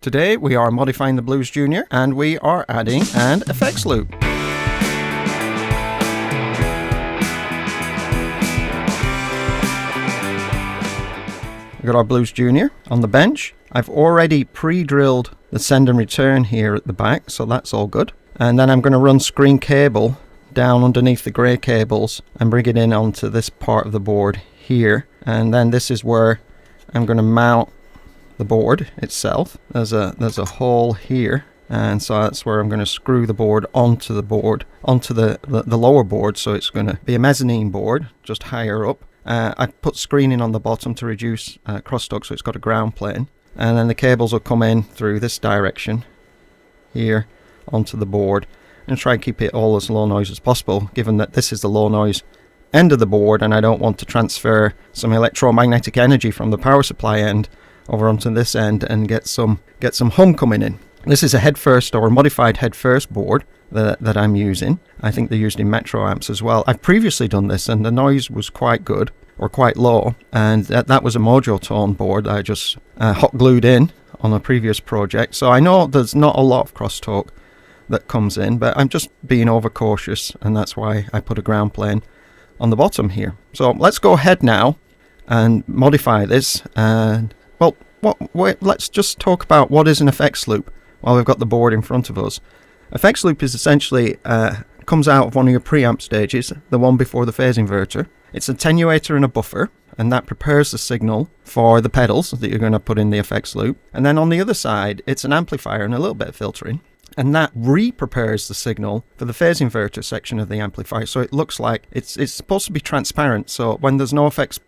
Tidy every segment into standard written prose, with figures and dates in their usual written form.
Today we are modifying the Blues Junior and we are adding an effects loop. We've got our Blues Junior on the bench. I've already pre-drilled the send and return here at the back, so that's all good. And then I'm going to run screen cable down underneath the grey cables and bring it in onto this part of the board here. And then this is where I'm going to mount the board itself. There's a hole here, and so that's where I'm going to screw the board, onto the lower board, so it's going to be a mezzanine board just higher up. I put screening on the bottom to reduce crosstalk, so it's got a ground plane, and then the cables will come in through this direction here onto the board, and try and keep it all as low noise as possible, given that this is the low noise end of the board and I don't want to transfer some electromagnetic energy from the power supply end over onto this end and get some hum coming in. This is a Headfirst or a modified Headfirst board that I'm using. I think they're used in Metro amps as well. I've previously done this and the noise was quite good, or quite low, and that was a Mojo tone board that I just hot glued in on a previous project. So I know there's not a lot of crosstalk that comes in, but I'm just being overcautious, and that's why I put a ground plane on the bottom here. So let's go ahead now and modify this. And well, let's just talk about what is an effects loop while we've got the board in front of us. Effects loop is essentially comes out of one of your preamp stages, the one before the phase inverter. It's an attenuator and a buffer, and that prepares the signal for the pedals that you're going to put in the effects loop. And then on the other side, it's an amplifier and a little bit of filtering, and that re-prepares the signal for the phase inverter section of the amplifier. So it looks like it's supposed to be transparent, so when there's no effects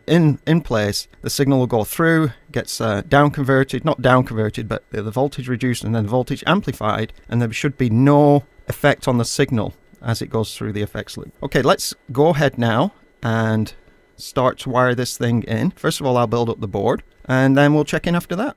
in place, the signal will go through, gets down converted, not down converted, but the voltage reduced and then the voltage amplified, and there should be no effect on the signal as it goes through the effects loop. Okay, let's go ahead now and start to wire this thing in. First of all, I'll build up the board, and then we'll check in after that.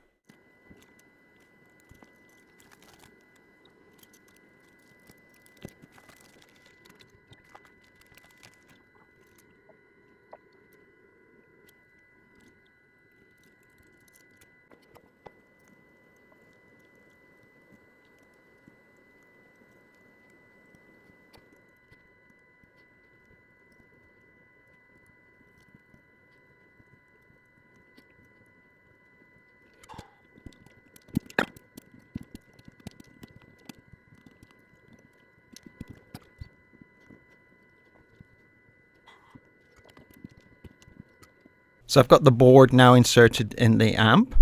So I've got the board now inserted in the amp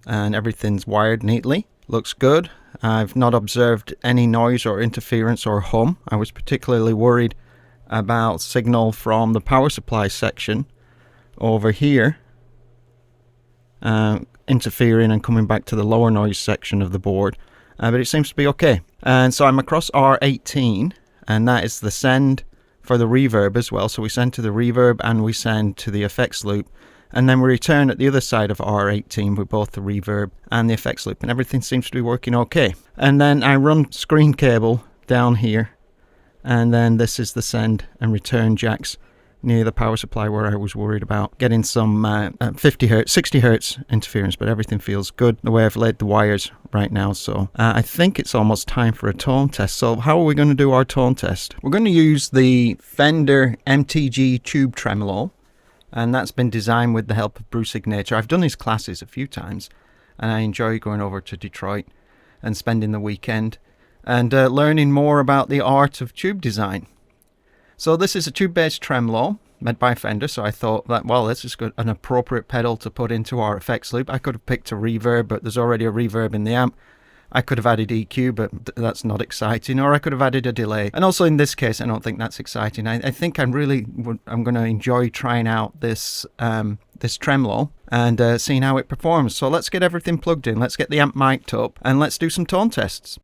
and everything's wired neatly. Looks good. I've not observed any noise or interference or hum. I was particularly worried about signal from the power supply section over here interfering and coming back to the lower noise section of the board, but it seems to be okay. And so I'm across R18, and that is the send for the reverb as well. So we send to the reverb and we send to the effects loop, and then we return at the other side of R18 with both the reverb and the effects loop, and everything seems to be working okay. And then I run screen cable down here, and then this is the send and return jacks near the power supply where I was worried about getting some 50 hertz, 60 hertz interference, but everything feels good the way I've laid the wires right now. So I think it's almost time for a tone test. So how are we going to do our tone test? We're going to use the Fender MTG tube tremolo, and that's been designed with the help of Bruce Signature. I've done his classes a few times, and I enjoy going over to Detroit and spending the weekend and learning more about the art of tube design. So this is a tube-based tremolo made by Fender, so I thought that, well, this is an appropriate pedal to put into our effects loop. I could have picked a reverb, but there's already a reverb in the amp. I could have added EQ, but that's not exciting. Or I could have added a delay. And also in this case, I don't think that's exciting. I think I'm going to enjoy trying out this tremolo and seeing how it performs. So let's get everything plugged in. Let's get the amp mic'd up and let's do some tone tests.